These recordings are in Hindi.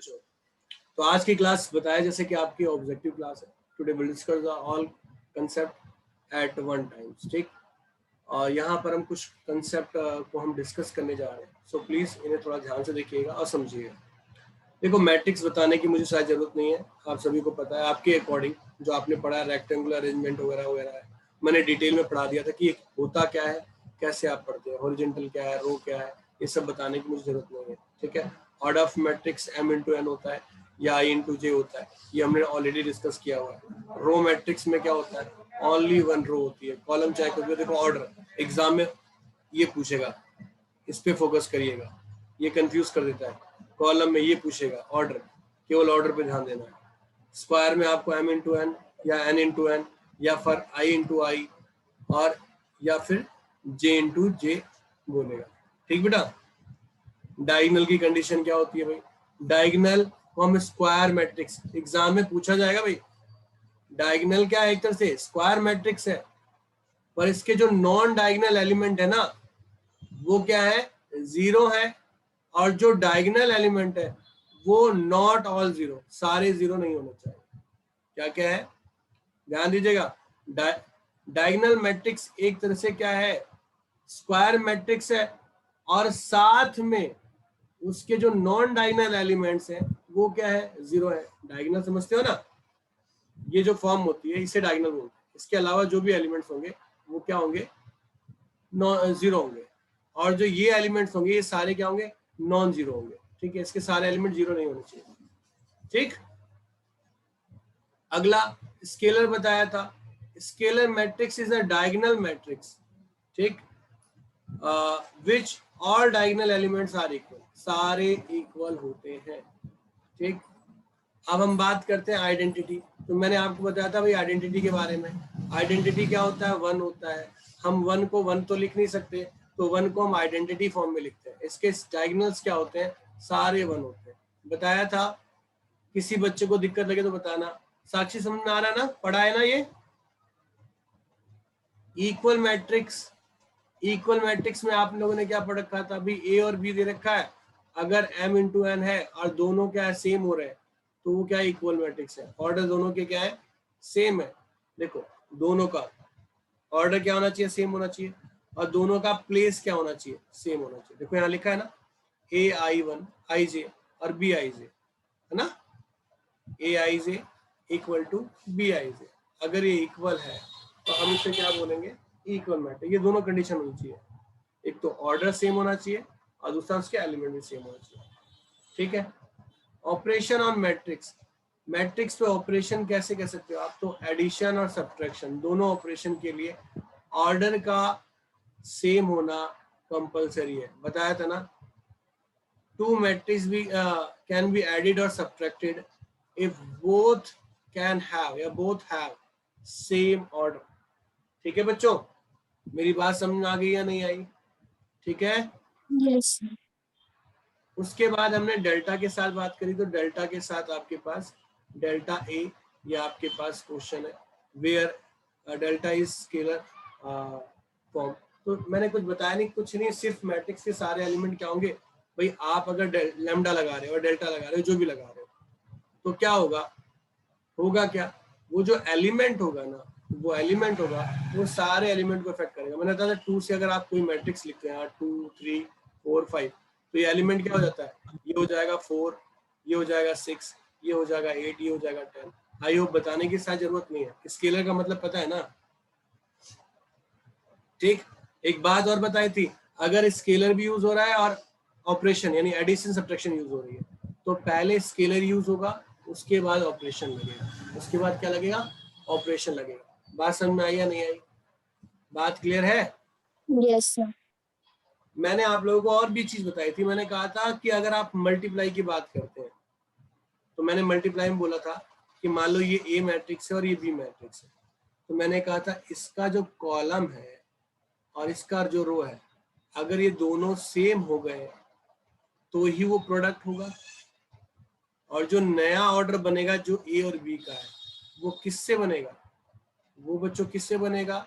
बच्चों, तो आज की क्लास बताया जैसे कि आपकी ऑब्जेक्टिव क्लास है। Today will discuss the all concept at one time, ठीक। और यहाँ पर हम कुछ कंसेप्ट को हम डिस्कस करने जा रहे हैं, सो प्लीज इन्हें थोड़ा ध्यान से देखिएगा और समझिएगा। देखो, मैट्रिक्स बताने की मुझे शायद जरूरत नहीं है, आप सभी को पता है। आपके अकॉर्डिंग जो आपने पढ़ा है, रेक्टेंगुलर अरेंजमेंट वगैरह वगैरह है, मैंने डिटेल में पढ़ा दिया था कि होता क्या है, कैसे आप पढ़ते हैं, हॉरिजॉन्टल क्या है, रो क्या है, ये सब बताने की मुझे जरूरत नहीं है, ठीक है। Order of matrix m into n होता है या i इंटू j होता है, ये हमने ऑलरेडी डिस्कस किया हुआ है। रो मैट्रिक्स में क्या होता है, ओनली वन रो होती है। कॉलम चाहे कुछ भी, देखो ऑर्डर एग्जाम में ये पूछेगा, इस पे फोकस करिएगा, ये कंफ्यूज कर देता है। कॉलम में ये पूछेगा ऑर्डर, केवल ऑर्डर पे ध्यान देना है। स्क्वायर में आपको m इंटू n या n इंटू n या फिर i इंटू i और या फिर j इंटू j बोलेगा, ठीक बेटा। डायगोनल की कंडीशन क्या होती है भाई, डायगोनल को हम स्क्वायर मैट्रिक्स, एग्जाम में पूछा जाएगा भाई। डायगोनल क्या है, एक तरह से स्क्वायर मैट्रिक्स है, पर इसके जो नॉन डायगोनल एलिमेंट है ना, वो क्या है, जीरो है। और जो डायगोनल एलिमेंट है वो नॉट ऑल जीरो, सारे जीरो नहीं होने चाहिए। क्या क्या है, ध्यान दीजिएगा। डायगोनल मैट्रिक्स एक तरह से क्या है, स्क्वायर मैट्रिक्स है, और साथ में उसके जो नॉन डायगोनल एलिमेंट्स हैं वो क्या है, जीरो है। डायगोनल समझते हो ना, ये जो फॉर्म होती है इसे डायगोनल बोलते हैं। इसके अलावा जो भी एलिमेंट्स होंगे वो क्या होंगे, जीरो होंगे। और जो ये एलिमेंट्स होंगे ये सारे क्या होंगे, नॉन जीरो होंगे, ठीक है। इसके सारे एलिमेंट जीरो नहीं होने चाहिए, ठीक। अगला स्केलर बताया था, scalar matrix is a diagonal matrix, ठीक, which all diagonal elements are equal, सारे इक्वल होते हैं, ठीक। अब हम बात करते हैं आइडेंटिटी। तो मैंने आपको बताया था भाई आइडेंटिटी के बारे में। आइडेंटिटी क्या होता है, वन होता है। हम वन को वन तो लिख नहीं सकते, तो वन को हम आइडेंटिटी फॉर्म में लिखते हैं। इसके डायगोनल्स क्या होते हैं, सारे वन होते हैं। बताया था, किसी बच्चे को दिक्कत लगे तो बताना। साक्षी समझ में आ रहा है ना, पढ़ा है ना ये। इक्वल मैट्रिक्स, इक्वल मैट्रिक्स में आप लोगों ने क्या पढ़ रखा था अभी, ए और बी दे रखा है। अगर m इंटू n है और दोनों क्या है, सेम हो रहे हैं, तो वो क्या इक्वल मैट्रिक्स है। ऑर्डर दोनों के क्या है, सेम है। देखो, दोनों का ऑर्डर क्या होना चाहिए, सेम होना चाहिए। और दोनों का प्लेस क्या होना चाहिए, सेम होना चाहिए। देखो यहाँ लिखा है ना, ai1 ij और bij, है ना। aij equal to bij। अगर ये इक्वल है तो हम इसे क्या बोलेंगे, इक्वल मैट्रिक्स। ये दोनों कंडीशन होनी चाहिए, एक तो ऑर्डर सेम होना चाहिए और दूसरा उसके एलिमेंट भी सेम होना चाहिए, ठीक है। ऑपरेशन ऑन मैट्रिक्स, मैट्रिक्स पे ऑपरेशन कैसे कर सकते हो आप, तो एडिशन और सब्ट्रैक्शन दोनों ऑपरेशन के लिए ऑर्डर का सेम होना कंपलसरी है। बताया था ना, टू मैट्रिक्स भी कैन बी एडिड और subtracted if both can have या बोथ हैव सेम ऑर्डर, ठीक है बच्चों। मेरी बात समझ में आ गई या नहीं आई, ठीक है। यस। उसके बाद हमने डेल्टा के साथ बात करी, तो डेल्टा के साथ आपके पास डेल्टा ए, ये आपके पास क्वेश्चन है, where delta is scalar form. तो मैंने कुछ बताया नहीं, कुछ नहीं, सिर्फ मैट्रिक्स के सारे एलिमेंट क्या होंगे भाई। आप अगर लैम्डा लगा रहे हो और डेल्टा लगा रहे हो, जो भी लगा रहे हो, तो क्या होगा, होगा क्या, वो जो एलिमेंट होगा ना, वो एलिमेंट होगा, वो सारे एलिमेंट को इफेक्ट करेगा। मैंने बताया था 2 से अगर आप कोई मैट्रिक्स लिखते हैं 2 3 4 5, तो ये एलिमेंट क्या हो जाता है, ये हो जाएगा 4, ये हो जाएगा 6, ये हो जाएगा 8, ये हो जाएगा 10। आई होप बताने की शायद जरूरत नहीं है, स्केलर का मतलब पता है ना, ठीक। एक बात और बताई थी, अगर स्केलर भी यूज हो रहा है और ऑपरेशन यानी एडिशन सब्ट्रैक्शन यूज हो रही है, तो पहले स्केलर यूज होगा, उसके बाद ऑपरेशन लगेगा, उसके बाद क्या लगेगा, ऑपरेशन लगेगा। बात समझ में आई या नहीं आई, बात क्लियर है। Yes sir. मैंने आप लोगों को और भी चीज बताई थी, मैंने कहा था कि अगर आप मल्टीप्लाई की बात करते हैं, तो मैंने मल्टीप्लाई में बोला था कि मान लो ये ए मैट्रिक्स है और ये बी मैट्रिक्स है, तो मैंने कहा था इसका जो कॉलम है और इसका जो रो है, अगर ये दोनों सेम हो गए तो ही वो प्रोडक्ट होगा। और जो नया ऑर्डर बनेगा जो ए और बी का है, वो किससे बनेगा, वो बच्चों किससे बनेगा,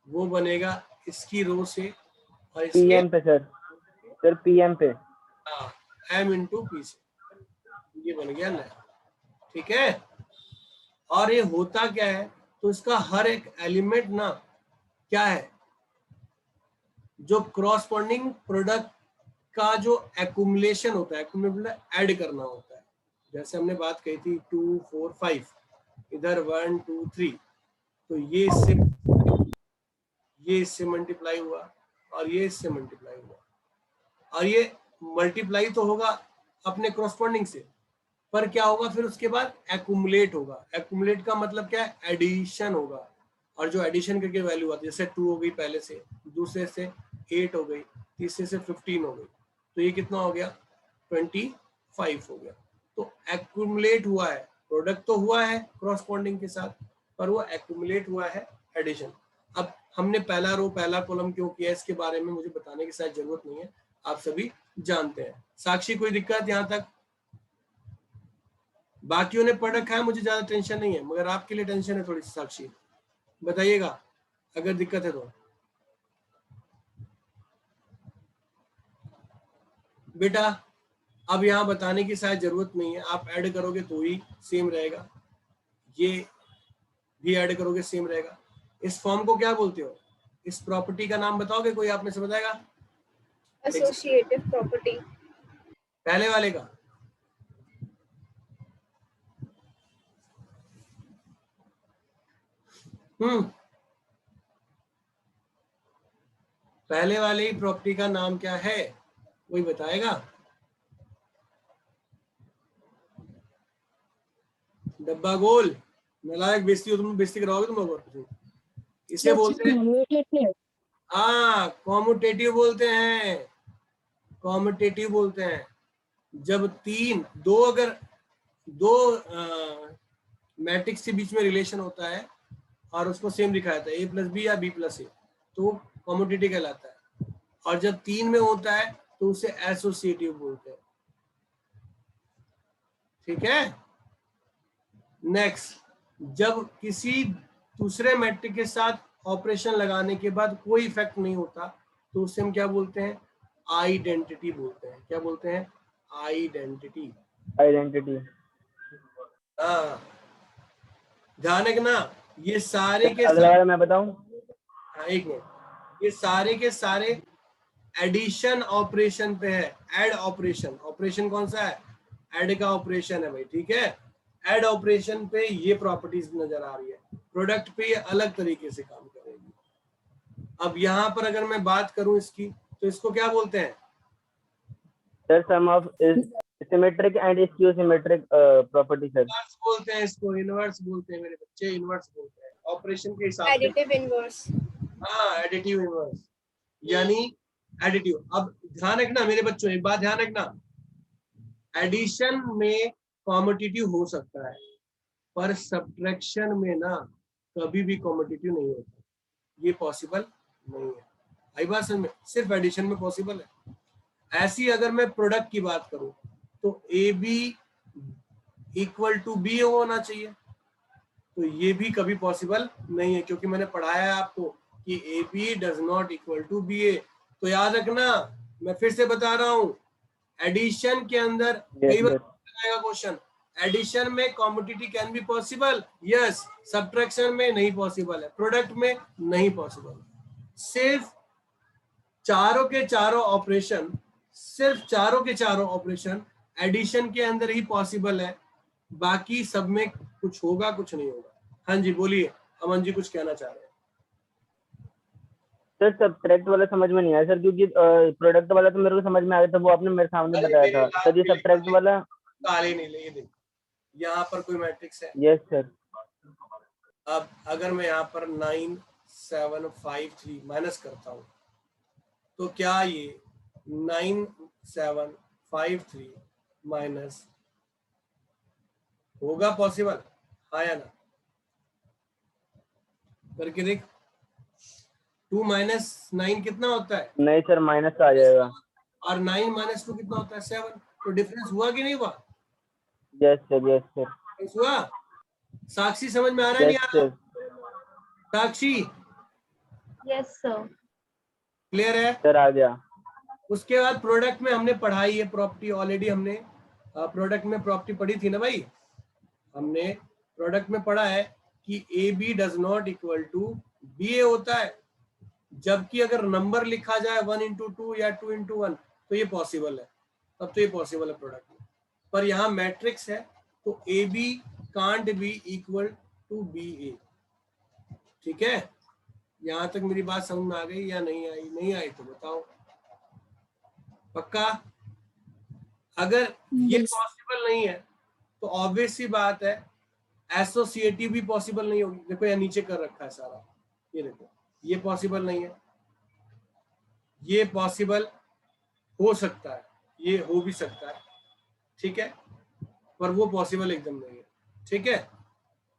वो बनेगा इसकी रो से और इसके पीएम पे सर, पीएम पे एम इंटू पी से, ये बन गया नया, ठीक है। और ये होता क्या है, तो इसका हर एक एलिमेंट ना क्या है, जो क्रॉसपॉन्डिंग प्रोडक्ट का जो एक्युमुलेशन होता है, एक्युमुलेट ऐड करना होता है। जैसे हमने बात कही थी 2 4 5, इधर 1 2 3, तो ये इससे मल्टीप्लाई हुआ और ये इससे मल्टीप्लाई हुआ, और ये मल्टीप्लाई तो होगा अपने क्रॉसपॉन्डिंग से, पर क्या होगा फिर उसके बाद एक्युमुलेट होगा। एक्युमुलेट का मतलब क्या है, एडिशन होगा, और जो एडिशन करके वैल्यू आती है, जैसे 2 हो गई पहले से, दूसरे से 8 हो गई, तीसरे से 15 हो गई, तो ये कितना हो गया, 25 हो गया। तो एक्युमुलेट हुआ है, प्रोडक्ट तो हुआ है क्रॉसपॉन्डिंग के साथ, पर वो एक्युमुलेट हुआ है एडिशन। अब हमने पहला रो पहला कॉलम क्यों किया, इसके बारे में मुझे बताने की शायद जरूरत नहीं है, आप सभी जानते हैं। साक्षी कोई दिक्कत यहाँ तक? बाकियों ने पढ़ रखा है, मुझे ज्यादा टेंशन नहीं है, मगर आपके लिए टेंशन है थोड़ी सी। साक्षी बताइएगा अगर दिक्कत है तो। बेटा अब यहाँ बताने की शायद जरूरत नहीं है, आप ऐड करोगे तो ही सेम रहेगा, ये भी ऐड करोगे सेम रहेगा। इस फॉर्म को क्या बोलते हो, इस प्रॉपर्टी का नाम बताओगे, कोई आप में से बताएगा? Associative property. पहले वाले का पहले वाले ही प्रॉपर्टी का नाम क्या है, कोई बताएगा? डब्बा गोल, नालायक, बेइज्जती हो तुम, बेइज्जती कराओगे तुम लोग। इसे बोलते हैं, हाँ कॉम्यूटेटिव बोलते हैं, कॉम्यूटेटिव बोलते हैं। जब अगर दो मैट्रिक्स के बीच में रिलेशन होता है और उसको सेम दिखाया था, a+b या b+a, तो कॉम्यूटेटिव कहलाता है। और जब 3 में होता है तो उसे एसोसिएटिव बोलते हैं, ठीक है। नेक्स्ट, जब किसी दूसरे मैट्रिक के साथ ऑपरेशन लगाने के बाद कोई इफेक्ट नहीं होता तो उसे हम क्या बोलते हैं, आइडेंटिटी बोलते हैं। क्या बोलते हैं, आइडेंटिटी। आइडेंटिटी। हाँ ध्यान रखना, ये सारे के अगला वाला मैं बताऊं? हाँ एक मिनट, ये सारे के सारे एडिशन ऑपरेशन पे है। ऐड ऑपरेशन, ऑपरेशन कौन सा है, ऐड का ऑपरेशन है भाई, ठीक है। ऐड ऑपरेशन पे ये प्रॉपर्टीज नजर आ रही है, प्रोडक्ट पे ये अलग तरीके से काम करेगी। अब यहाँ पर अगर मैं बात करूं इसकी, तो इसको क्या बोलते हैं, sir sum of symmetric and skew symmetric property sir. Inverse बोलते हैं इसको, इनवर्स बोलते हैं मेरे बच्चे, इनवर्स बोलते हैं ऑपरेशन के हिसाब से। Additive inverse. हाँ एडिटिव इनवर्स, यानी एडिटिव। अब ध्यान रखना मेरे बच्चों, एक बात ध्यान रखना, एडिशन में कॉम्पिटिटिव हो सकता है, पर सब्ट्रैक्शन में ना कभी भी कॉम्पिटिटिव नहीं होता, ये पॉसिबल नहीं है। आई बात समझ में, सिर्फ एडिशन में पॉसिबल है। ऐसी अगर मैं प्रोडक्ट की बात करूं तो A B equal to B होना चाहिए, तो ये भी कभी पॉसिबल नहीं है, क्योंकि मैंने पढ़ाया है आपको कि A B does not equal to B A. तो याद रखना, मैं फिर से बता रहा हूं, एडिशन के अंदर कई बार आएगा क्वेश्चन, एडिशन में commutativity can be possible, yes, subtraction में नहीं पॉसिबल है, प्रोडक्ट में नहीं पॉसिबल। सिर्फ चारों के चारों ऑपरेशन एडिशन के अंदर ही पॉसिबल है, बाकी सब में कुछ होगा कुछ नहीं होगा। हाँ जी बोलिए, अमन जी कुछ कहना चाह रहे हैं। सर सब्ट्रैक्ट वाला समझ में नहीं आया सर, क्योंकि प्रोडक्ट वाला तो मेरे को समझ में आ गया था, वो आपने मेरे सामने बताया था सर। ये सब्ट्रैक्ट वाला काले नहीं ले, ये देखो यहाँ पर कोई मैट्रिक्स है। Yes sir. अब अगर मैं यहाँ पर 9 7 5 3 माइनस करता हूँ, तो क्या ये 9 7 5 3 माइनस होगा पॉसिबल, हाँ या ना? करके देख, 2 - 9 कितना होता है? नहीं सर, माइनस आ जाएगा। और 9 - 2 कितना होता है? 7। तो डिफरेंस हुआ कि नहीं हुआ? Yes sir, yes sir, difference हुआ। साक्षी समझ में आ रहा है, नहीं यस आ रहा? सर, साक्षी यस सर। क्लियर है? सर आ गया। उसके बाद प्रोडक्ट में हमने पढ़ाई है प्रॉपर्टी, ऑलरेडी हमने प्रोडक्ट में प्रॉपर्टी पढ़ी थी ना भाई, हमने प्रोडक्ट में पढ़ा है कि A B does not equal to B A होता है, जबकि अगर नंबर लिखा जाए 1 into 2 या 2 into 1 तो ये पॉसिबल है, तब तो ये पॉसिबल है प्रोडक्ट में। पर यहाँ मैट्रिक्स है तो A B can't be equal to B A. ठीक है, यहां तक मेरी बात समझ में आ गई या नहीं आई? नहीं आई तो बताओ, पक्का? अगर ये Yes. पॉसिबल नहीं है तो ऑब्वियस सी बात है एसोसिएटिव भी पॉसिबल नहीं होगी। देखो यहाँ नीचे कर रखा है सारा, ये देखो, ये पॉसिबल नहीं है, ये पॉसिबल हो सकता है, ये हो भी सकता है, ठीक है, पर वो पॉसिबल एकदम नहीं है। ठीक है,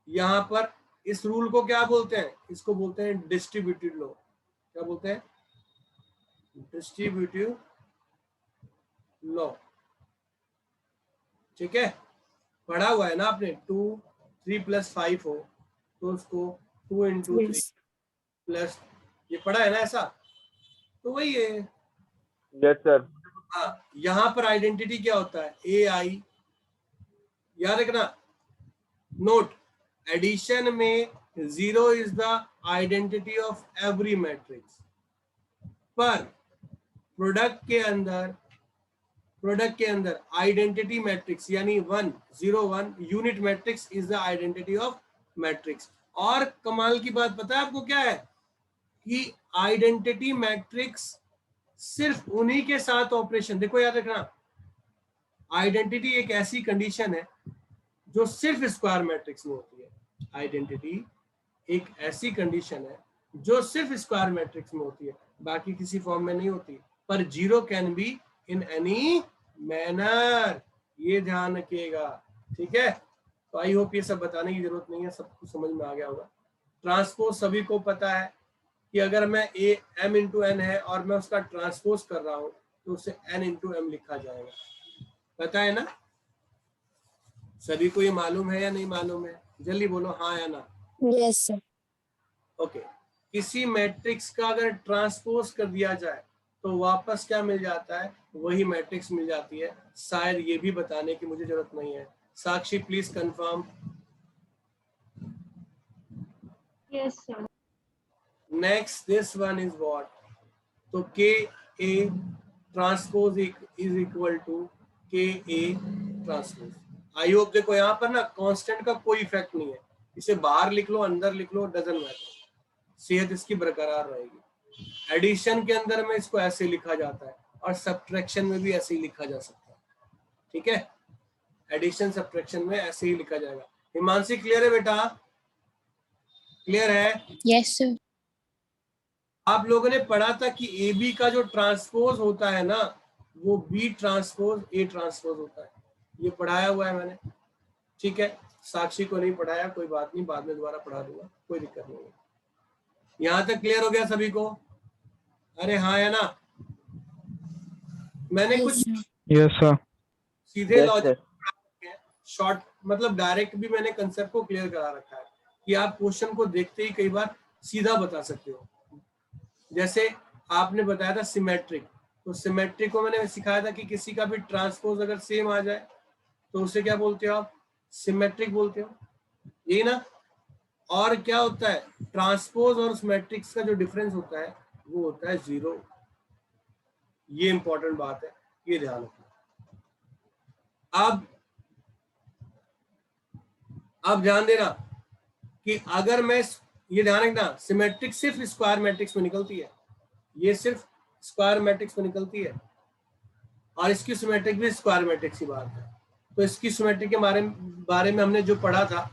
यहाँ पर इस रूल को क्या बोलते हैं? इसको बोलते हैं डिस्ट्रीब्यूटिव लॉ। क्या बोलते हैं? Distributive law. ठीक है, पढ़ा हुआ है ना आपने, 2 3 + 5 हो तो उसको 2 into 3 Yes. प्लस, ये पढ़ा है ना ऐसा, तो वही है। Yes sir. हाँ, यहाँ पर आइडेंटिटी क्या होता है? ए आई, याद रखना, नोट, एडिशन में 0 is the identity of every matrix, पर प्रोडक्ट के अंदर आइडेंटिटी मैट्रिक्स यानी 1 0 1 unit matrix is the identity of matrix. और कमाल की बात पता है आपको क्या है? कि आइडेंटिटी मैट्रिक्स सिर्फ उन्हीं के साथ ऑपरेशन, देखो याद रखना, आइडेंटिटी एक ऐसी कंडीशन है जो सिर्फ स्क्वायर मैट्रिक्स में होती है। आइडेंटिटी एक ऐसी कंडीशन है जो सिर्फ स्क्वायर मैट्रिक्स में होती है, बाकी किसी फॉर्म में नहीं होती। पर 0 can be in any manner, ये ध्यान रखिएगा। ठीक है, तो आई होप ये सब बताने की जरूरत नहीं है, सब कुछ समझ में आ गया होगा। ट्रांसपोज सभी को पता है कि अगर मैं ए m into n है और मैं उसका ट्रांसपोज कर रहा हूं तो उसे n into m लिखा जाएगा, पता है ना? सभी को ये मालूम है या नहीं मालूम है? जल्दी बोलो हाँ या ना। Yes, sir. ओके, किसी मैट्रिक्स का अगर ट्रांसपोज कर दिया जाए तो वापस क्या मिल जाता है? वही मैट्रिक्स मिल जाती है। शायद ये भी बताने की मुझे जरूरत नहीं है। Sakshi please confirm. Yes, sir. Next this one is what? तो K A transpose is equal to K A transpose. I hope देखो यहाँ पर ना कांस्टेंट का कोई इफेक्ट नहीं है, इसे बाहर लिख लो अंदर लिख लो, डजंट मैटर, सेहत इसकी बरकरार रहेगी। एडिशन के अंदर में इसको ऐसे लिखा जाता है और सब्ट्रैक्शन में भी ऐसे ही लिखा जा सकता है। ठीक है, एडिशन सब्ट्रैक्शन में ऐसे ही लिखा जाएगा। हिमांशी क्लियर है बेटा? क्लियर है? Yes, sir. आप लोगों ने पढ़ा था कि ए बी का जो ट्रांसपोज होता है ना वो बी ट्रांसपोज ए ट्रांसपोज होता है, ये पढ़ाया हुआ है मैंने। ठीक है, साक्षी को नहीं पढ़ाया, कोई बात नहीं, बाद में दोबारा पढ़ा दूंगा, कोई दिक्कत नहीं है। यहां तक क्लियर हो गया सभी को? अरे हाँ या ना? मैंने Yes, कुछ sir. Yes sir. सीधे Yes, लॉजिक शॉर्ट मतलब डायरेक्ट भी मैंने कंसेप्ट को क्लियर करा रखा है कि आप क्वेश्चन को देखते ही कई बार सीधा बता सकते हो। जैसे आपने बताया था सिमेट्रिक, तो सिमेट्रिक को मैंने सिखाया था कि किसी का भी ट्रांसपोज अगर सेम आ जाए तो उसे क्या बोलते हो आप? सिमेट्रिक बोलते हो, यही ना? और क्या होता है? ट्रांसपोज और उस मैट्रिक्स का जो डिफरेंस होता है वो होता है 0। ये इंपॉर्टेंट बात है, ये ध्यान रखना। अब ध्यान देना कि अगर मैं, ये ध्यान रखना, सिमेट्रिक सिर्फ स्क्वायर मैट्रिक्स में निकलती है, ये सिर्फ स्क्वायर मैट्रिक्स में निकलती है, और इसकी सिमेट्रिक भी स्क्वायर मैट्रिक्स की बात है। तो इसकी सिमेट्रिक के बारे में हमने जो पढ़ा था,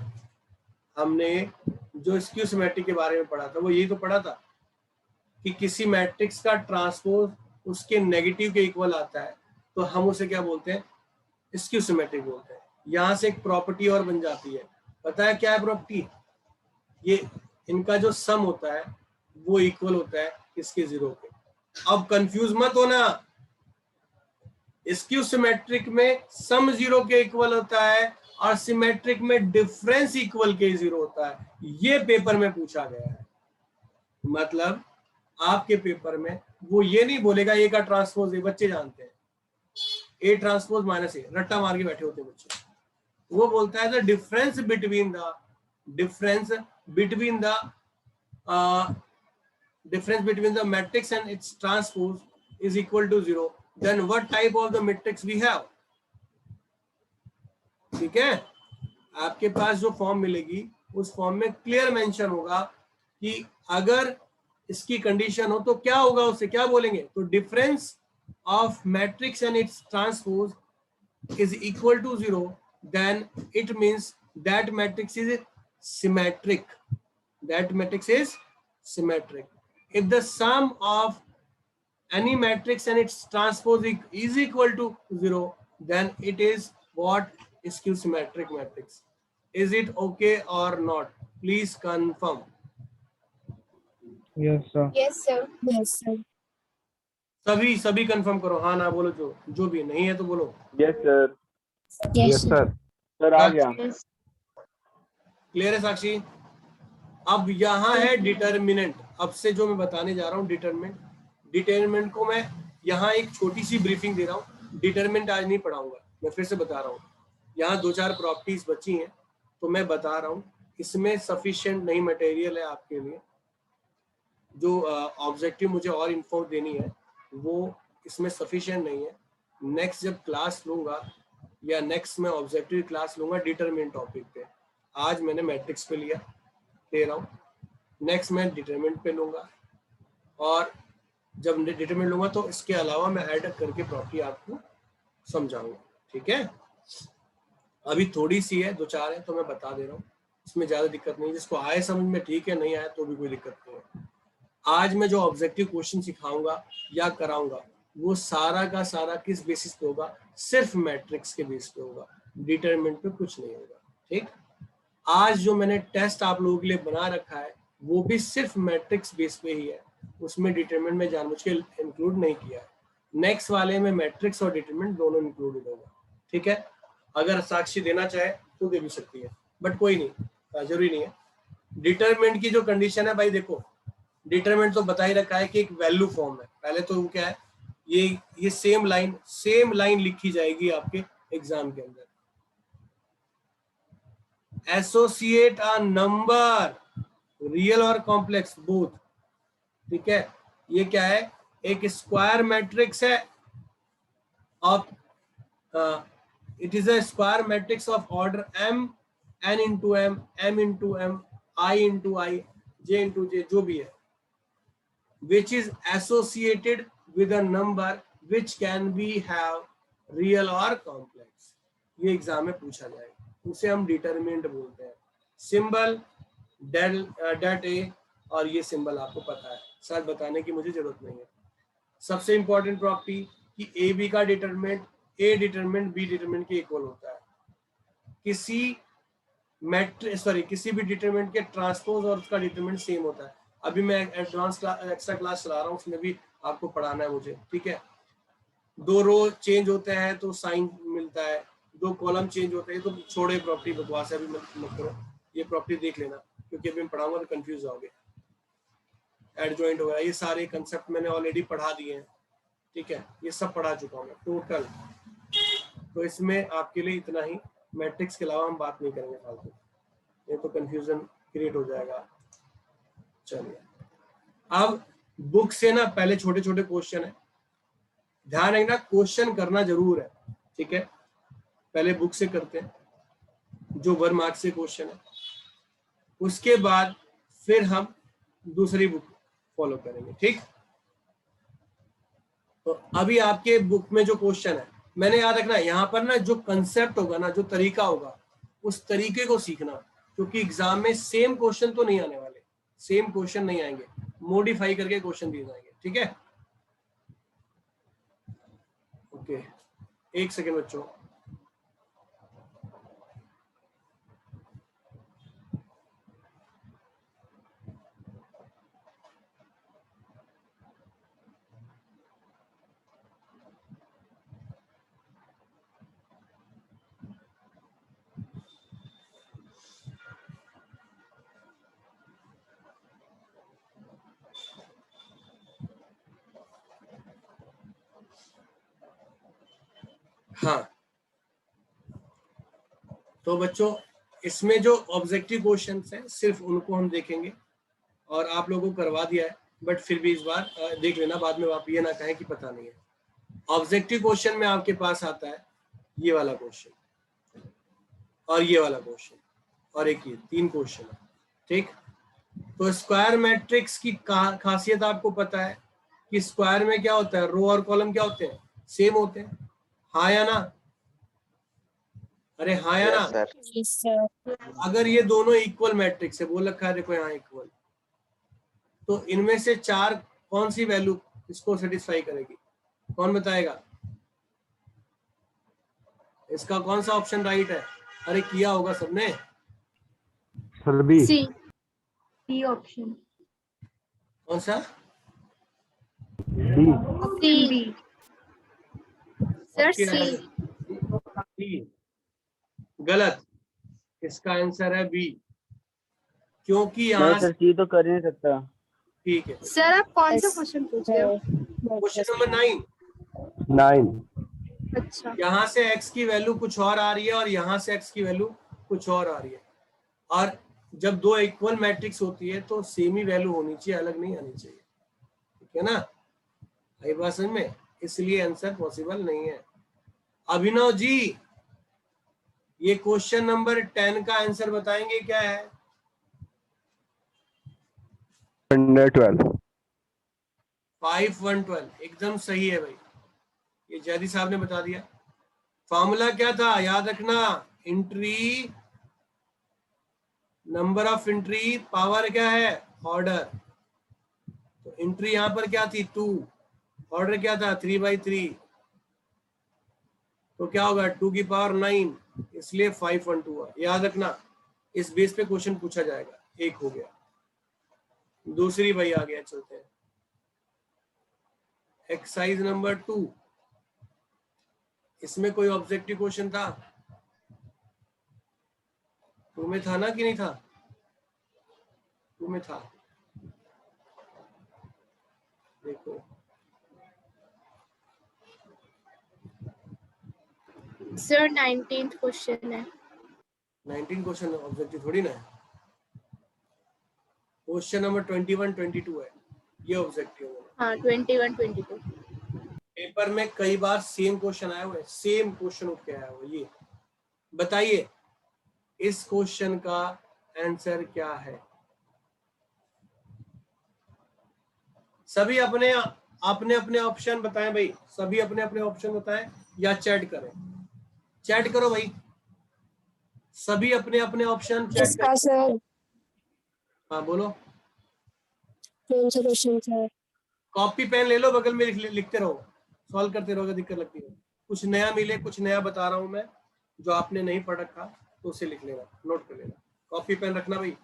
हमने जो स्क्यू सिमेट्रिक के बारे में पढ़ा था वो यही तो पढ़ा था कि किसी मैट्रिक्स का ट्रांसपोज उसके नेगेटिव के इक्वल आता है तो हम उसे क्या बोलते हैं? स्क्यू सिमेट्रिक बोलते हैं। यहां से एक प्रॉपर्टी और बन जाती है, पता है क्या है प्रॉपर्टी? ये इनका जो सम होता है वो इक्वल होता है इसके 0 के। अब कंफ्यूज मत होना, स्क्यू सिमेट्रिक में सम 0 के इक्वल होता है और सिमेट्रिक में डिफरेंस इक्वल के 0 होता है। ये पेपर में पूछा गया है, मतलब आपके पेपर में वो ये नहीं बोलेगा ए का ट्रांसपोज ए, बच्चे जानते हैं ए ट्रांसपोज माइनस ए, रट्टा मार के बैठे होते हैं बच्चे। वो बोलता है the difference between the matrix and its transpose is equal to 0, then what type of the matrix we have. ठीक है, आपके पास जो फॉर्म मिलेगी उस फॉर्म में क्लियर मेंशन होगा कि अगर इसकी कंडीशन हो तो क्या होगा, उससे क्या बोलेंगे, तो difference of matrix and its transpose is equal to 0, then it means that matrix is symmetric. If the sum of any matrix and its transpose is equal to 0, then it is what? Skew symmetric matrix. Is it okay or not? Please confirm. Yes sir. Yes, sir. Yes, sir. सभी कंफर्म करो, हाँ ना बोलो, जो भी नहीं है तो बोलो। Yes sir. Yes, sir. Sir आ गया। Yes. क्लियर है साक्षी? अब यहाँ है डिटर्मिनेंट। अब से जो मैं बताने जा रहा हूँ डिटर्मिनेंट को मैं यहाँ एक छोटी सी ब्रीफिंग दे रहा हूँ। डिटर्मिनेंट आज नहीं पढ़ाऊंगा, मैं फिर से बता रहा हूँ। यहाँ 2-4 प्रॉपर्टीज बची हैं तो मैं बता रहा हूँ, इसमें सफिशिएंट नहीं मटेरियल है आपके लिए। जो ऑब्जेक्टिव मुझे और इन्फो देनी है वो इसमें सफिशिएंट नहीं है। नेक्स्ट जब क्लास लूंगा या नेक्स्ट में ऑब्जेक्टिव क्लास लूंगा डिटरमिनेंट टॉपिक पे, आज मैंने मैट्रिक्स पे ले रहा हूँ, नेक्स्ट मैं डिटरमिनेंट पे लूंगा, और जब डिटरमिनेंट लूंगा तो इसके अलावा मैं ऐड करके प्रॉपर्टी आपको समझाऊंगा। ठीक है, अभी थोड़ी सी है, 2-4 है तो मैं बता दे रहा हूँ, इसमें ज्यादा दिक्कत नहीं। जिसको आए समझ में ठीक है, नहीं आया तो भी कोई दिक्कत नहीं है। आज मैं जो ऑब्जेक्टिव क्वेश्चन सिखाऊंगा या कराऊंगा वो सारा का सारा किस बेसिस पे होगा, सिर्फ मैट्रिक्स के बेस पे होगा, डिटरमिनेंट पे कुछ नहीं होगा। ठीक, आज जो मैंने टेस्ट आप लोगों के लिए बना रखा है वो भी सिर्फ मैट्रिक्स बेस पे ही है, उसमें डिटरमिनेंट में जानबूझ के इंक्लूड नहीं किया है। नेक्स्ट वाले में मैट्रिक्स और डिटरमिनेंट दोनों इंक्लूडेड होगा। ठीक है, अगर साक्षी देना चाहे तो दे भी सकती है, बट कोई नहीं, जरूरी नहीं है। डिटरमिनेंट की जो कंडीशन है भाई देखो, डिटरमिनेंट तो बता ही रखा है कि एक वैल्यू फॉर्म है। पहले तो वो क्या है, ये सेम लाइन लिखी जाएगी आपके एग्जाम के अंदर। एसोसिएट अ नंबर, रियल और कॉम्प्लेक्स बोथ। ठीक है, ये क्या है, एक स्क्वायर मैट्रिक्स है of it is a square matrix of order m, n into m, m into m, i into i, j into j, जो भी है, which is associated with a number which can be have real or complex। ये एग्जाम में पूछा जाएगा, उसे हम डिटरमिनेंट बोलते हैं। सिंबल डेट ए, और ये सिंबल आपको पता है, शायद बताने की मुझे जरूरत नहीं है। सबसे इंपॉर्टेंट प्रॉपर्टी कि ए बी का determinant A determinant B determinant के इक्वल होता है। किसी भी डिटरमिनेंट के ट्रांसपोज और उसका डिटरमिनेंट सेम होता है। अभी मैं एडवांस एक्स्ट्रा क्लास चला रहा हूँ, उसमें भी आपको पढ़ाना है मुझे। ठीक है, 2 रो चेंज होते हैं तो साइन मिलता है, 2 कॉलम चेंज होते हैं तो छोड़े प्रॉपर्टी, बकवास है, अभी मत करो, ये प्रॉपर्टी देख लेना क्योंकि अभी मैं पढ़ाऊंगा तो कंफ्यूज होगे। एडजॉइंट वगैरह ये सारे कंसेप्ट मैंने ऑलरेडी पढ़ा दिए हैं। ठीक है, ये सब पढ़ा चुका हूँ मैं टोटल, तो इसमें आपके लिए इतना ही। मैट्रिक्स के अलावा हम बात नहीं करेंगे फालतू, ये तो कंफ्यूजन क्रिएट हो जाएगा। चलिए, अब बुक से ना पहले छोटे छोटे क्वेश्चन है, ध्यान रखना क्वेश्चन करना जरूर है। ठीक है, पहले बुक से करते हैं जो 1 मार्क्स से क्वेश्चन है, उसके बाद फिर हम दूसरी बुक फॉलो करेंगे। ठीक, तो अभी आपके बुक में जो क्वेश्चन है, मैंने याद रखना है यहाँ पर ना जो कंसेप्ट होगा ना, जो तरीका होगा, उस तरीके को सीखना, क्योंकि एग्जाम में सेम क्वेश्चन तो नहीं आने वाले, सेम क्वेश्चन नहीं आएंगे, मॉडिफाई करके क्वेश्चन दिए जाएंगे। ठीक है, ओके, 1 सेकेंड बच्चों। हाँ, तो बच्चों इसमें जो ऑब्जेक्टिव क्वेश्चंस हैं सिर्फ उनको हम देखेंगे, और आप लोगों को करवा दिया है, बट फिर भी इस बार देख लेना, बाद में आप ये ना कहें कि पता नहीं है। ऑब्जेक्टिव क्वेश्चन में आपके पास आता है ये वाला क्वेश्चन और ये वाला क्वेश्चन और एक ये 3 क्वेश्चन है, ठीक। तो स्क्वायर मैट्रिक्स की खासियत आपको पता है कि स्क्वायर में क्या होता है, रो और कॉलम क्या होते हैं, सेम होते हैं, हाँ या ना? अरे हाँ या ना? Yes, sir. अगर ये दोनों इक्वल मैट्रिक्स है, बोल रखा है देखो यहाँ इक्वल, तो इनमें से 4 कौन सी वैल्यू इसको सेटिस्फाई करेगी, कौन बताएगा? इसका कौन सा ऑप्शन राइट है? अरे किया होगा सबने। C. C option. कौन सा? बी। Sir, क्या है? C. गलत, इसका आंसर है बी, क्योंकि नहीं यहाँ सर, सी तो कर ही नहीं सकता। ठीक है। सर आप कौन सा क्वेश्चन पूछ रहे हो? Question number 9। 9. अच्छा। यहाँ से x की वैल्यू कुछ और आ रही है और यहाँ से x की वैल्यू कुछ और आ रही है, और जब दो इक्वल मैट्रिक्स होती है तो सेम ही वैल्यू होनी चाहिए, अलग नहीं आनी चाहिए, ठीक है ना? आई बात समझ में? इसलिए आंसर पॉसिबल नहीं है। अभिनव जी, ये क्वेश्चन नंबर 10 का आंसर बताएंगे क्या है? 112. 5 1 12 एकदम सही है भाई, ये जैदी साहब ने बता दिया। फॉर्मूला क्या था याद रखना, entry, number of entry, power क्या है, ऑर्डर। तो एंट्री यहां पर क्या थी 2, ऑर्डर क्या था 3/3, तो क्या होगा 2 की पावर 9, इसलिए 512 हुआ। याद रखना, इस बेस पे क्वेश्चन पूछा जाएगा। एक हो गया, दूसरी भाई आ गया, चलते हैं एक्सरसाइज नंबर 2। इसमें कोई ऑब्जेक्टिव क्वेश्चन था? 2 में था ना कि नहीं था? 2 में था, देखो सर 19th क्वेश्चन है। 19 क्वेश्चन ऑब्जेक्टिव थोड़ी ना है। क्वेश्चन नंबर 21 22 है, ये ऑब्जेक्टिव है। हाँ 21 22। पेपर में कई बार सेम क्वेश्चन आया हुआ है, सेम क्वेश्चन उठ के आया हुआ है। ये बताइए इस क्वेश्चन का आंसर क्या है? सभी अपने अपने अपने ऑप्शन बताएं भाई, सभी अपने अपने ऑप्शन बताएं या चैट करें? चैट करो भाई, सभी अपने अपने ऑप्शन चैट इसका करें। सर हाँ बोलो। कौन सा क्वेश्चन था? कॉपी पेन ले लो, बगल में लिखते रहो, सॉल्व करते रहोगे, दिक्कत लगती है। कुछ नया मिले, कुछ नया बता रहा हूं मैं, जो आपने नहीं पढ़ रखा तो उसे लिख लेना, नोट कर लेना। कॉपी पेन रखना भाई,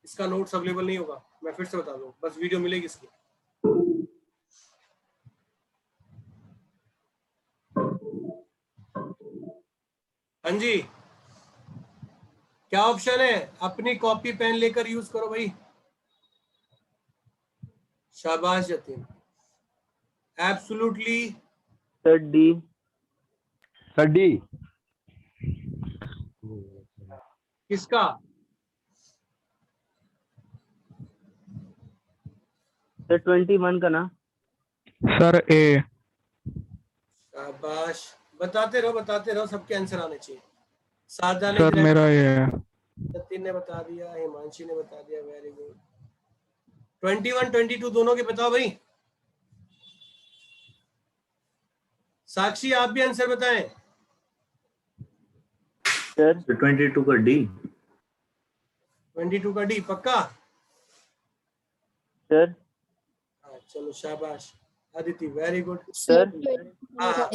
इसका नोट्स अवेलेबल नहीं होगा, मैं फिर से बता दूं, बस वीडियो मिलेगी इसकी। हाँ जी, क्या ऑप्शन है? अपनी कॉपी पेन लेकर यूज करो भाई। शाबाश Jatin, absolutely. Sir D. Sir D. किसका? सर 21 का ना? सर ए. शाबाश, बताते रहो, सबके आंसर आने चाहिए। सावधानी सर मेरा ये है. जतिन ने बता दिया, हिमांशी ने बता दिया, वेरी गुड। 21 22 दोनों के बताओ भाई। साक्षी आप भी आंसर बताएं। सर 22 का डी। 22 का डी पक्का? सर हाँ चलो शाबाश अदिति, वेरी गुड। सर हाँ,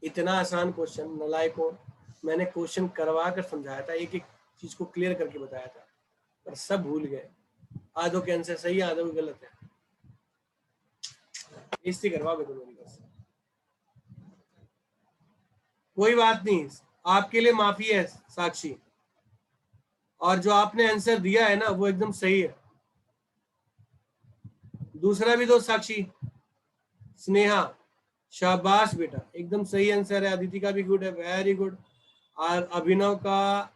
इतना आसान क्वेश्चन, नलायकों, मैंने क्वेश्चन करवा कर समझाया था, एक एक चीज को क्लियर करके बताया था, पर सब भूल गए। आधों के आंसर सही है, आधों के गलत है। बेइज्जती करवाओगे तुम मेरी बस। कोई बात नहीं, आपके लिए माफी है साक्षी, और जो आपने आंसर दिया है ना वो एकदम सही है। दूसरा भी दो साक्षी, स्नेहा, शाबाश बेटा, एकदम सही आंसर है। अदिति का भी गुड है, वेरी गुड। और अभिनव का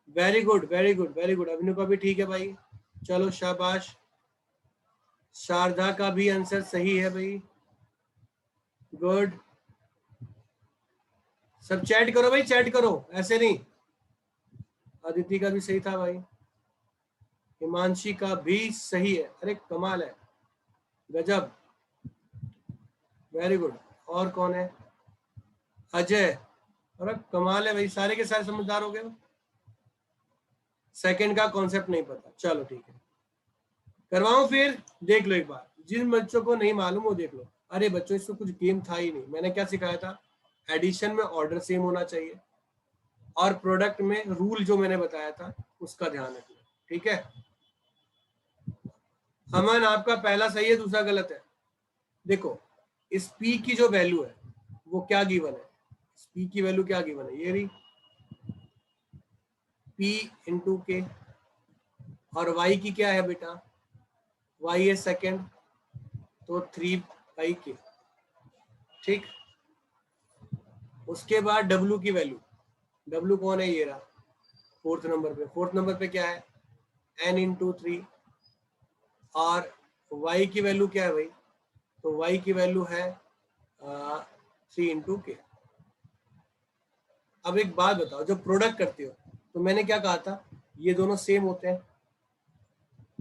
very good very good very good, Abhinav का भी ठीक है भाई, चलो शाबाश। शारदा का भी आंसर सही है भाई, गुड। सब चैट करो भाई, चैट करो, ऐसे नहीं। अदिति का भी सही था भाई, हिमांशी का भी सही है, अरे कमाल है, गजब, वेरी गुड। और कौन है? अजय, अरे कमाल है भाई, सारे के सारे समझदार हो गए। सेकंड का कॉन्सेप्ट नहीं पता, चलो ठीक है, करवाऊं फिर, देख लो एक बार, जिन बच्चों को नहीं मालूम वो देख लो। अरे बच्चों, इसमें कुछ गेम था ही नहीं। मैंने क्या सिखाया था? एडिशन में ऑर्डर सेम होना चाहिए, और प्रोडक्ट में रूल जो मैंने बताया था उसका ध्यान रखना, ठीक है। अमन, आपका पहला सही है, दूसरा गलत है। देखो, इस P की जो वैल्यू है वो क्या गिवन है? इस P की वैल्यू क्या गिवन है? ये रही P इंटू के, और Y की क्या है बेटा? Y है सेकेंड, तो 3/k, ठीक। उसके बाद W की वैल्यू, W कौन है? ये रहा फोर्थ नंबर पे। फोर्थ नंबर पे क्या है? N इंटू 3, और Y की वैल्यू क्या है भाई? तो Y की वैल्यू है 3 इंटू के। अब एक बात बताओ, जब प्रोडक्ट करते हो तो मैंने क्या कहा था? ये दोनों सेम होते हैं,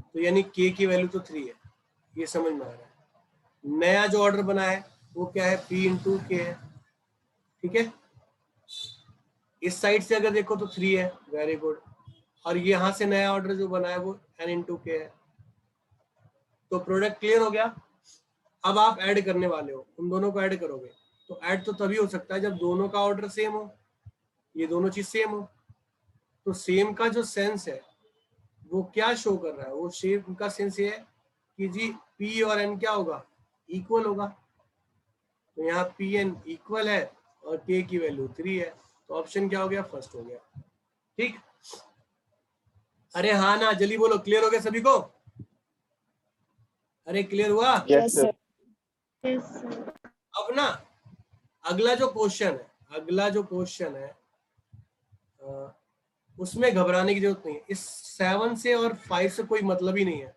तो यानी K की वैल्यू तो 3 है, ये समझ में आ रहा है। नया जो ऑर्डर बना है वो क्या है? P इंटू के है, ठीक है। इस साइड से अगर देखो तो 3 है, वेरी गुड। और यहाँ से नया ऑर्डर जो बना है वो N इंटू के है। तो प्रोडक्ट क्लियर हो गया। अब आप ऐड करने वाले हो, उन दोनों को ऐड करोगे, तो ऐड तो तभी हो सकता है जब दोनों का ऑर्डर सेम हो, ये दोनों चीज सेम हो। तो सेम का जो सेंस है वो क्या शो कर रहा है? वो सेम का सेंस ये है कि जी P और N क्या होगा? इक्वल होगा। तो यहाँ Pn इक्वल है और K की वैल्यू 3 है, तो ऑप्शन क्या हो गया? फर्स्ट हो गया, ठीक। अरे हाँ ना, जल्दी बोलो, क्लियर हो गया सभी को? अरे क्लियर हुआ? Yes sir. Yes, sir. अब ना अगला जो क्वेश्चन है उसमें घबराने की जरूरत नहीं है। इस 7 से और 5 से कोई मतलब ही नहीं है,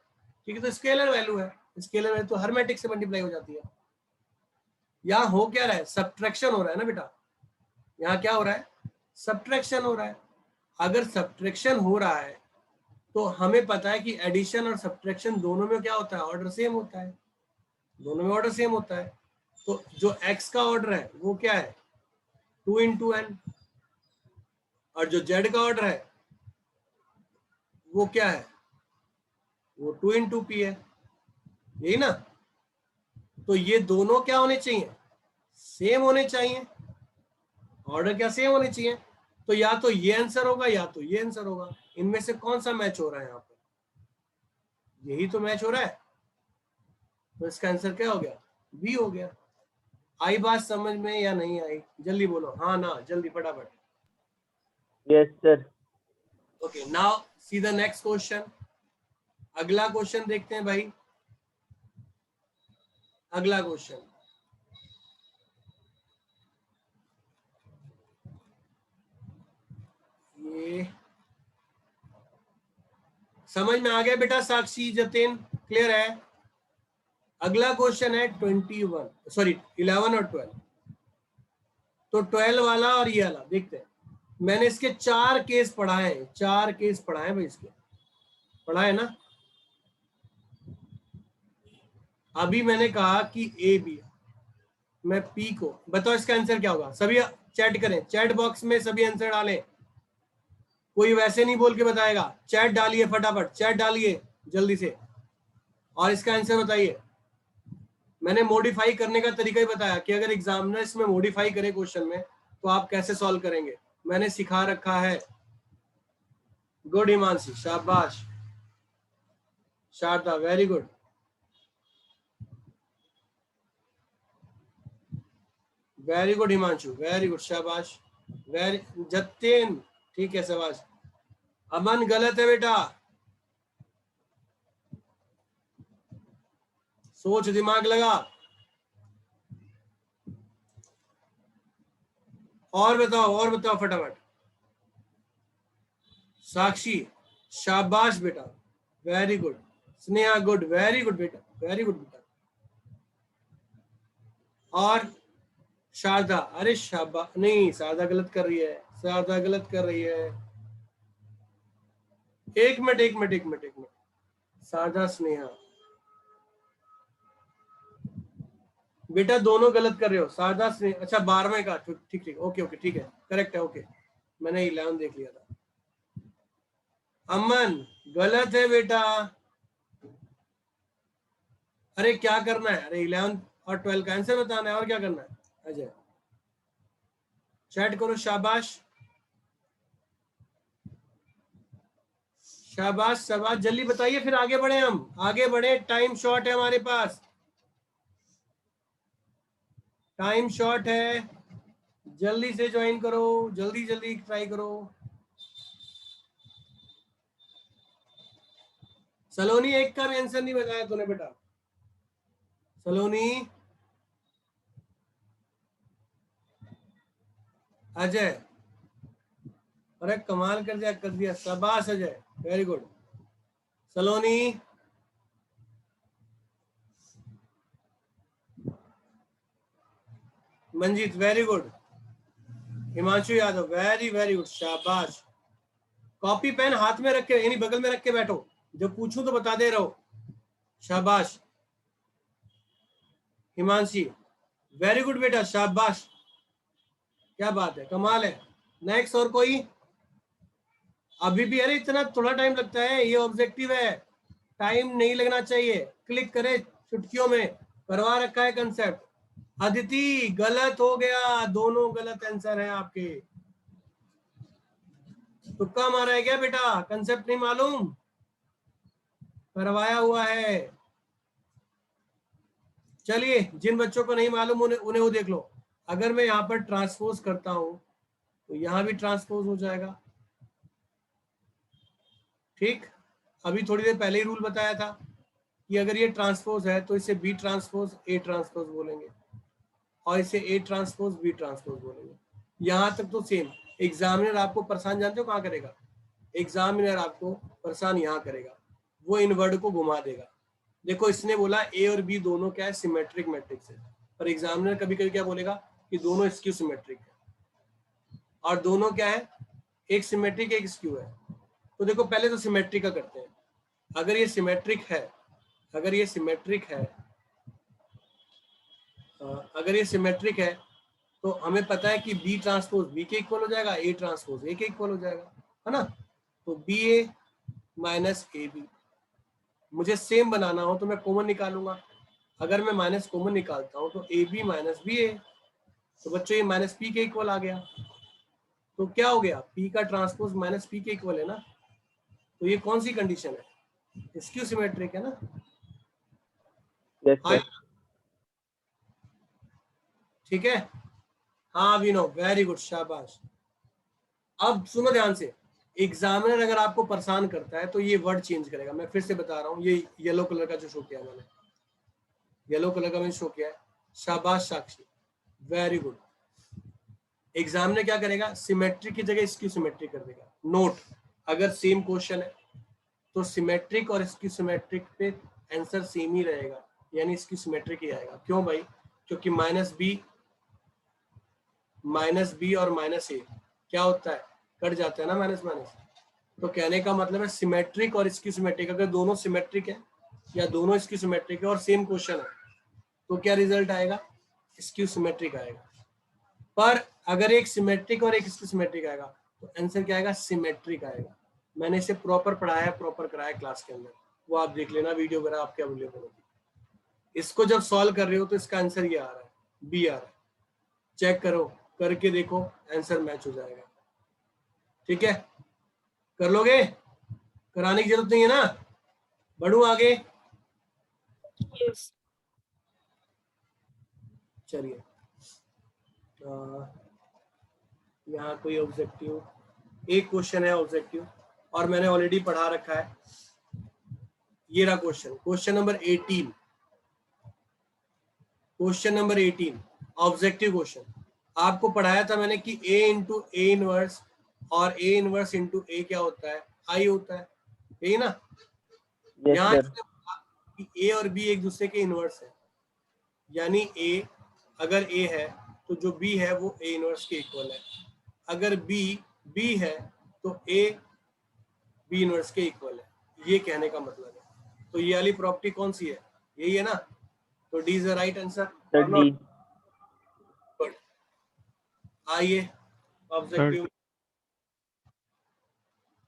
क्योंकि तो स्केलर वैल्यू है। स्केलर वैल्यू तो हर मैट्रिक्स से मल्टीप्लाई हो जाती है। यहाँ हो क्या रहा है? सब्ट्रैक्शन हो रहा है ना बेटा। यहाँ क्या हो रहा है? सब्ट्रैक्शन हो रहा है। अगर सब्ट्रैक्शन हो रहा है तो हमें पता है कि एडिशन और सब्ट्रैक्शन दोनों में क्या होता है? ऑर्डर सेम होता है, दोनों में ऑर्डर सेम होता है। तो जो x का ऑर्डर है वो क्या है? 2 इंटू n, और जो z का ऑर्डर है वो क्या है? वो 2 इंटू पी है, यही ना। तो ये दोनों क्या होने चाहिए? सेम होने चाहिए, ऑर्डर क्या सेम होने चाहिए। तो या तो ये आंसर होगा या तो ये आंसर होगा। इनमें से कौन सा मैच हो रहा है? यहाँ पर यही तो मैच हो रहा है, तो इसका आंसर क्या हो गया? बी हो गया। आई बात समझ में या नहीं आई? जल्दी बोलो हाँ ना, जल्दी फटाफट। Yes sir. Okay, now see the next question. अगला क्वेश्चन देखते हैं भाई। अगला क्वेश्चन, ये समझ में आ गया बेटा? साक्षी, जतिन, क्लियर है? अगला क्वेश्चन है 11 और 12। तो 12 वाला और ये वाला देखते हैं। मैंने इसके 4 केस पढ़ाए हैं, 4 केस पढ़ाए भाई, इसके पढ़ाए ना। अभी मैंने कहा कि ए बी, मैं पी को बताओ इसका आंसर क्या होगा। सभी चैट करें, चैट बॉक्स में सभी आंसर डालें, कोई वैसे नहीं बोल के बताएगा। चैट डालिए फटाफट, चैट डालिए जल्दी से, और इसका आंसर बताइए। मैंने मॉडिफाई करने का तरीका ही बताया कि अगर एग्जामिनर इसमें मॉडिफाई करे क्वेश्चन में तो आप कैसे सॉल्व करेंगे, मैंने सिखा रखा है। गुड हिमांशी, शाबाश। Sharda, very good. Very good Himanshu, very good, शाबाश। वेरी जतिन, ठीक है, शाबाश। अमन, गलत है बेटा, सोच दिमाग लगा। और बताओ फटाफट। साक्षी शाबाश बेटा, very good. Sneha good, very good बेटा, वेरी गुड बेटा। और शारदा, अरे शाबाश, नहीं शारदा गलत कर रही है, शारदा गलत कर रही है। एक मिनट, शारदा स्नेहा, बेटा दोनों गलत कर रहे हो। शारदा स्नेहा, अच्छा 12वें का, ठीक, ओके ठीक है, करेक्ट है, ओके। मैंने 11 देख लिया था। अमन गलत है बेटा। अरे क्या करना है, अरे 11 और 12 का आंसर बताना है, और क्या करना है। अजय चैट करो, शाबाश शाबाश शाबाश, जल्दी बताइए, फिर आगे बढ़े, हम आगे बढ़े, टाइम शॉर्ट है हमारे पास, टाइम शॉर्ट है। जल्दी से ज्वाइन करो, जल्दी जल्दी ट्राई करो। सलोनी एक का भी आंसर नहीं बताया तूने बेटा, सलोनी। अजय, अरे कमाल कर दिया, शाबाश Ajay, very good. Saloni, Manjeet very good, Himanshu Yadav very good, शाबाश। कॉपी पेन हाथ में रख के, यानी बगल में रख के बैठो, जब पूछूं तो बता दे रहो। शाबाश हिमांशी, वेरी गुड बेटा, शाबाश, क्या बात है, कमाल है। नेक्स्ट और कोई? अभी भी, अरे इतना थोड़ा टाइम लगता है, ये ऑब्जेक्टिव है, टाइम नहीं लगना चाहिए। क्लिक करे चुटकियों में, करवा रखा है कंसेप्ट। अदिति गलत हो गया, दोनों गलत आंसर है आपके। तुक्का मारा है क्या बेटा, कंसेप्ट नहीं मालूम, करवाया हुआ है। चलिए, जिन बच्चों को नहीं मालूम उन्हें वो देख लो। अगर मैं यहाँ पर ट्रांसपोज करता हूं तो यहाँ भी ट्रांसपोज हो जाएगा, ठीक। अभी थोड़ी देर पहले ही रूल बताया था कि अगर ये ट्रांसपोज है तो इसे बी ट्रांसपोज ए ट्रांसपोज बोलेंगे, और इसे ए ट्रांसपोज बी ट्रांसपोज बोलेंगे। यहाँ तक तो सेम। एग्जामिनर आपको परेशान, जानते हो कहाँ करेगा? एग्जामिनर आपको परेशान यहाँ करेगा, वो इन वर्ड को घुमा देगा। देखो इसने बोला ए और बी दोनों क्या है, सिमेट्रिक मैट्रिक्स है, पर एग्जामिनर कभी कभी क्या बोलेगा कि दोनों स्क्यू सिमेट्रिक है। और दोनों क्या है, एक सिमेट्रिक एक स्क्यू है। तो देखो पहले तो सिमेट्रिक का करते हैं। अगर ये सिमेट्रिक है, अगर ये सिमेट्रिक है, अगर ये सिमेट्रिक है तो हमें पता है कि बी ट्रांसपोज बी के इक्वल हो जाएगा, ए ट्रांसपोज ए के इक्वल हो जाएगा, है ना। तो B A minus A B. मुझे सेम बनाना हो तो मैं कॉमन निकालूंगा। अगर मैं माइनस कॉमन निकालता हूं तो A B minus B A, तो बच्चों ये माइनस पी के इक्वल आ गया। तो क्या हो गया, पी का ट्रांसपोज माइनस पी के इक्वल है ना। तो ये कौन सी कंडीशन है, स्क्यू सिमेट्रिक है ना। yes, ठीक है, हाँ विनो, वेरी गुड, शाबाश। अब सुनो ध्यान से, एग्जामिनर अगर आपको परेशान करता है तो ये वर्ड चेंज करेगा। मैं फिर से बता रहा हूँ, ये येलो कलर का जो शो किया मैंने, येलो कलर का मैंने शो किया है, शाबाश साक्षी, वेरी गुड। एग्जामिनर क्या करेगा, सिमेट्रिक की जगह स्क्यू सिमेट्रिक कर देगा। नोट, अगर सेम क्वेश्चन है तो सिमेट्रिक और स्क्यू सिमेट्रिक पे आंसर सेम ही रहेगा, यानी स्क्यू सिमेट्रिक ही आएगा। क्यों भाई? क्योंकि माइनस बी और माइनस ए क्या होता है, कट जाता है ना, माइनस माइनस। तो कहने का मतलब है सिमेट्रिक और स्क्यू सिमेट्रिक, अगर दोनों सिमेट्रिक है या दोनों स्क्यू सिमेट्रिक है और सेम क्वेश्चन है तो क्या रिजल्ट आएगा, स्क्यू सिमेट्रिक आएगा। पर अगर एक सिमेट्रिक और एक स्क्यू सिमेट्रिक आएगा तो आंसर क्या आएगा, सिमेट्रिक आएगा। मैंने इसे प्रॉपर पढ़ाया, प्रॉपर कराया क्लास के अंदर, वो आप देख लेना, वीडियो वगैरह आपके अवेलेबल होगी। इसको जब सॉल्व कर रहे हो तो इसका आंसर ये आ रहा है, बी आ रहा है। चेक करो, करके देखो, आंसर मैच हो जाएगा। ठीक है, कर लोगे, कराने की जरूरत नहीं है ना। बढ़ू आगे, Yes. चलिए। यहाँ कोई ऑब्जेक्टिव, एक क्वेश्चन है ऑब्जेक्टिव और मैंने ऑलरेडी पढ़ा रखा है। ये रहा question, question number 18, question number 18 objective question. आपको पढ़ाया था मैंने कि A इंटू ए इनवर्स और A इनवर्स इंटू ए क्या होता है, आई होता है, यही ना। यस यहाँ सर। इसने बोला कि A और B एक दूसरे के इनवर्स है, यानी A अगर A है तो जो B है वो A इनवर्स के इक्वल है, अगर B है तो A B इनवर्स के इक्वल है, ये कहने का मतलब है। तो ये वाली प्रॉपर्टी कौन सी है, यही है ना। तो D is the right answer sir और नॉट। डी। गुड। आइए ऑब्जेक्टिव।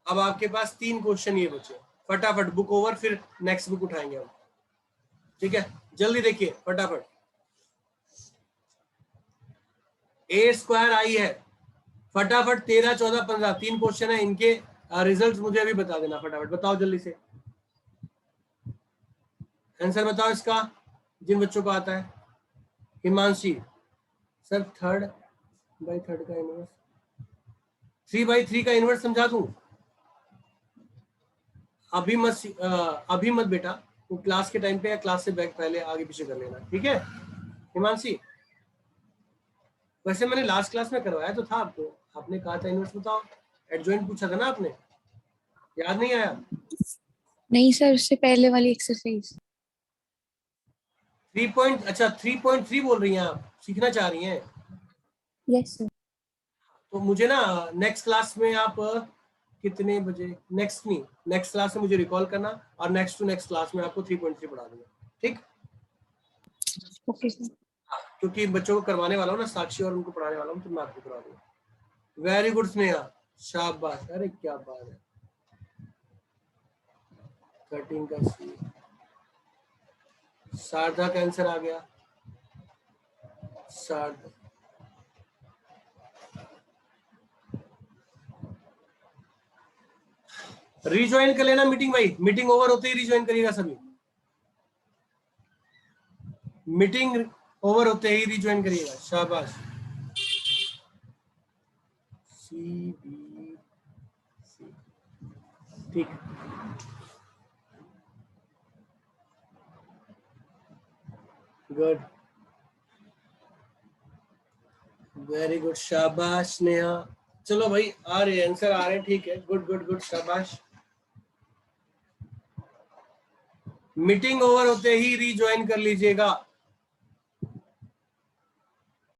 अब आपके पास 3 क्वेश्चन ये बचे, फटाफट बुक ओवर, फिर नेक्स्ट बुक उठाएंगे हम, ठीक है। जल्दी देखिए फटाफट। ए स्क्वायर आई है, फटाफट 13, 14, 15 3 क्वेश्चन है, इनके रिजल्ट मुझे अभी बता देना फटाफट, बताओ जल्दी से आंसर बताओ इसका, जिन बच्चों को आता है। हिमांशी सर 3/3 का इनवर्स, 3/3 का इनवर्स समझा दूं? अभी मत बेटा, वो क्लास के टाइम पे या क्लास से बैक पहले आगे पीछे कर लेना, ठीक है हिमांशी। वैसे मैंने लास्ट क्लास में करवाया तो था आपको, आपने कहा था इनवर्स बताओ, एडजॉइंट पूछा था ना आपने, याद नहीं आया? नहीं सर, उससे पहले वाली एक्सरसाइज। 3.3 बोल रही हैं आप, सीखना चाह रही हैं? Yes sir. तो मुझे ना नेक्स्ट क्लास में आप कितने बजे, नेक्स्ट क्लास में मुझे रिकॉल करना, और नेक्स्ट टू नेक्स्ट क्लास में आपको 3.3 पढ़ा दूंगा, ठीक। Okay sir. क्योंकि बच्चों को करवाने वाला हूँ ना, साक्षी और उनको पढ़ाने वाला हूँ, तो मैं आपको करवा दूंगा। वेरी गुड स्नेहा, शाबाश, अरे क्या बात है। 13 का सी, शारदा का आंसर आ गया, शारदा। रिज्वाइन कर लेना मीटिंग भाई, मीटिंग ओवर होते ही रिज्वाइन करिएगा सभी, मीटिंग ओवर होते ही रिज्वाइन करिएगा, शाबाश। सी बी सी, ठीक। गुड, वेरी गुड, शाबाश नेहा। चलो भाई आ रहे आंसर आ रहे हैं, ठीक है, गुड गुड गुड, शाबाश। मीटिंग ओवर होते ही रीज्वाइन कर लीजिएगा।